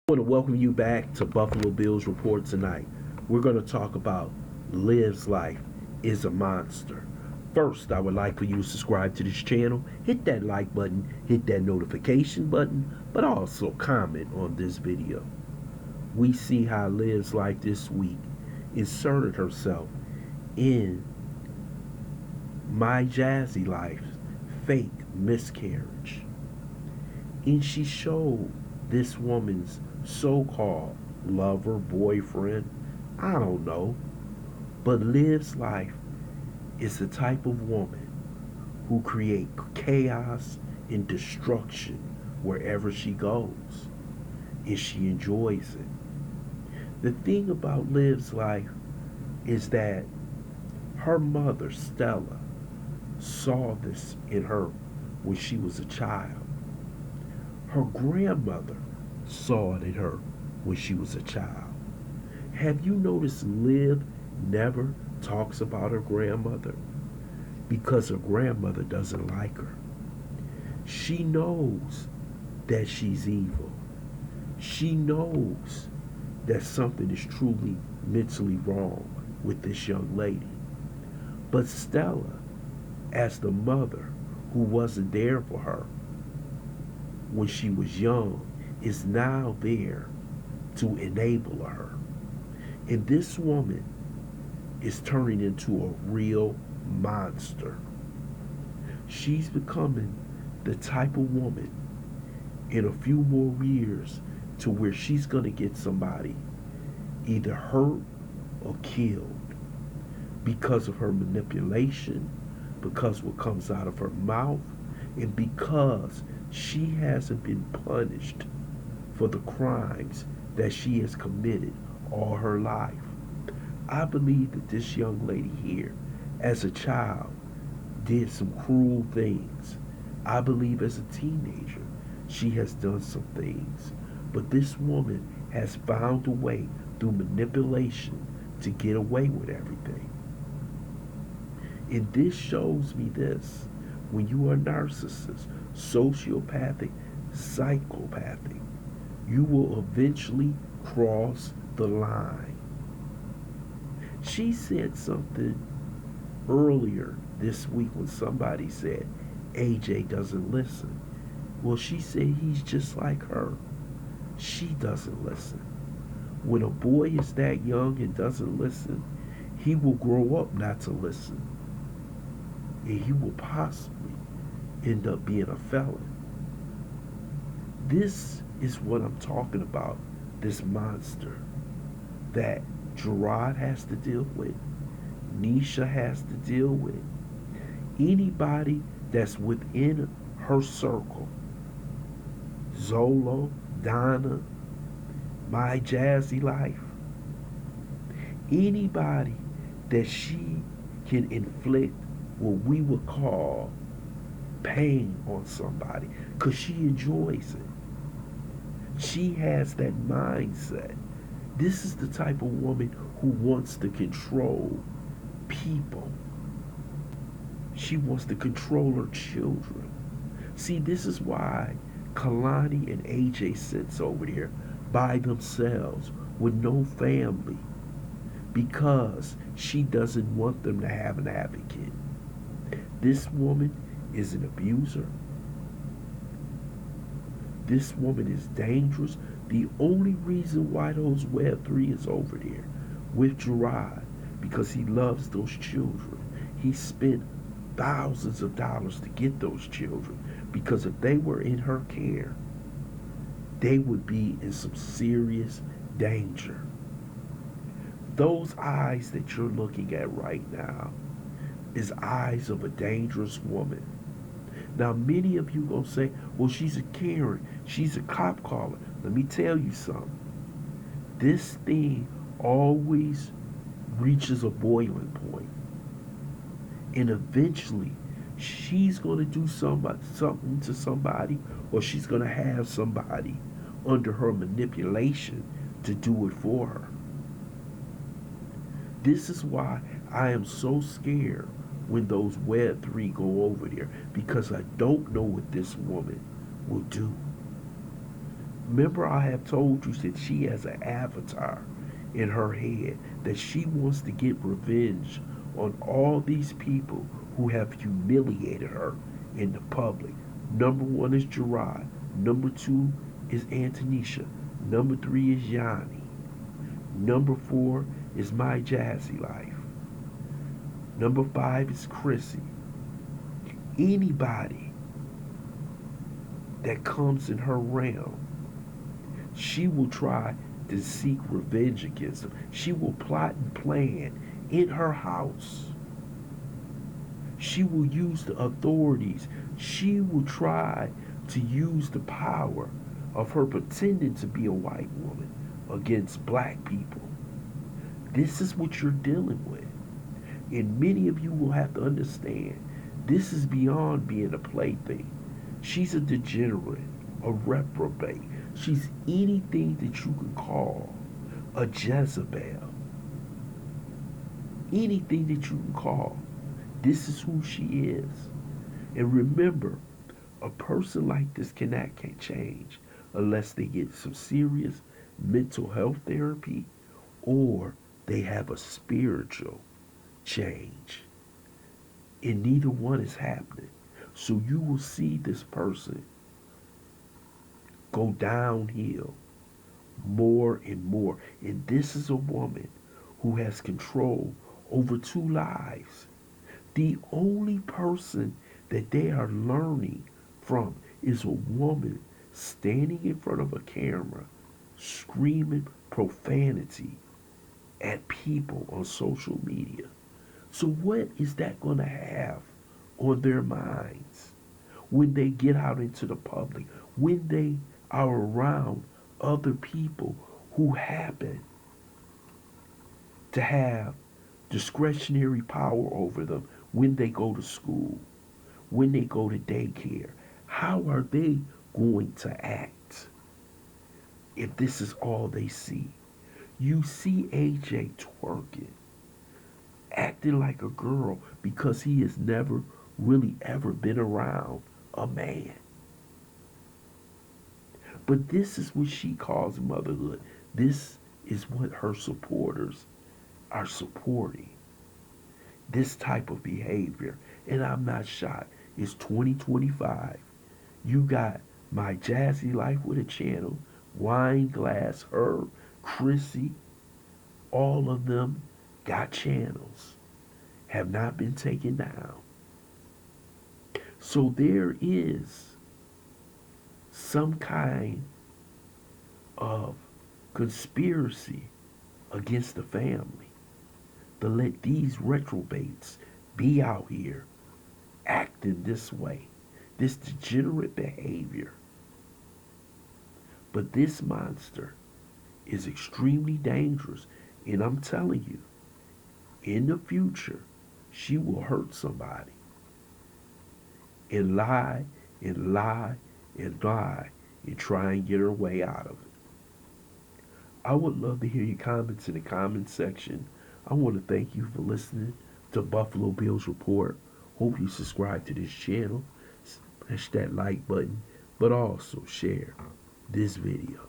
I want to welcome you back to Buffalo Bills Report tonight. We're going to talk about Liv's life is a monster. First, I would like for you to subscribe to this channel, hit that like button, hit that notification button, but also comment on this video. We see how Liv's life this week inserted herself in My Jazzy Life's fake miscarriage. And she showed this woman's so-called lover, boyfriend, I don't know, but Liv's life is the type of woman who create chaos and destruction wherever she goes, and she enjoys it. The thing about Liv's life is that her mother, Stella, saw this in her when she was a child. Her grandmother saw it in her when she was a child. Have you noticed Liv never talks about her grandmother? Because her grandmother doesn't like her. She knows that she's evil. She knows that something is truly mentally wrong with this young lady. But Stella, as the mother who wasn't there for her when she was young, is now there to enable her. And this woman is turning into a real monster. She's becoming the type of woman in a few more years to where she's going to get somebody either hurt or killed because of her manipulation, because what comes out of her mouth, and because she hasn't been punished for the crimes that she has committed all her life. I believe that this young lady here, as a child, did some cruel things. I believe as a teenager, she has done some things. But this woman has found a way through manipulation to get away with everything. And this shows me this. When you are narcissist, sociopathic, psychopathic, you will eventually cross the line. She said something earlier this week when somebody said AJ doesn't listen. Well, she said he's just like her. She doesn't listen. When a boy is that young and doesn't listen, he will grow up not to listen. And he will possibly end up being a felon. This is what I'm talking about, this monster that Gerard has to deal with, Nisha has to deal with, anybody that's within her circle, ZELLE, Donna, My Jazzy Life, anybody that she can inflict what we would call pain on somebody, because she enjoys it. She has that mindset. This is the type of woman who wants to control people. She wants to control her children. See, this is why Kalani and AJ sits over there by themselves with no family, because she doesn't want them to have an advocate. This woman is an abuser. This woman is dangerous. The only reason why those Web3 is over there with Gerard, because he loves those children. He spent thousands of dollars to get those children, because if they were in her care, they would be in some serious danger. Those eyes that you're looking at right now is eyes of a dangerous woman. Now, many of you gonna say, well, she's a Karen, she's a cop caller. Let me tell you something. This thing always reaches a boiling point. And eventually, she's gonna do something to somebody, or she's gonna have somebody under her manipulation to do it for her. This is why I am so scared when those Web3 go over there, because I don't know what this woman will do. Remember, I have told you that she has an avatar in her head, that she wants to get revenge on all these people who have humiliated her in the public. Number one is Gerard. Number two is Antonisha. Number three is Yanni. Number four is My Jazzy Life. Number five is Chrissy. Anybody that comes in her realm, she will try to seek revenge against them. She will plot and plan in her house. She will use the authorities. She will try to use the power of her pretending to be a white woman against black people. This is what you're dealing with. And many of you will have to understand, this is beyond being a plaything. She's a degenerate, a reprobate. She's anything that you can call a Jezebel. Anything that you can call. This is who she is. And remember, a person like this can't change unless they get some serious mental health therapy or they have a spiritual change. And neither one is happening. So you will see this person go downhill more and more. And this is a woman who has control over two lives. The only person that they are learning from is a woman standing in front of a camera screaming profanity at people on social media. So what is that going to have on their minds when they get out into the public, when they are around other people who happen to have discretionary power over them, when they go to school, when they go to daycare? How are they going to act if this is all they see? You see AJ twerking, acting like a girl because he has never really ever been around a man. But this is what she calls motherhood. This is what her supporters are supporting. This type of behavior. And I'm not shocked. It's 2025. You got My Jazzy Life with a channel, Wine Glass, her, Chrissy, all of them got channels, have not been taken down. So there is some kind of conspiracy against the family to let these retrobates be out here acting this way, this degenerate behavior. But this monster is extremely dangerous, and I'm telling you, in the future, she will hurt somebody and lie and lie and lie and try and get her way out of it. I would love to hear your comments in the comment section. I want to thank you for listening to Buffalo Bills Report. Hope you subscribe to this channel, smash that like button, but also share this video.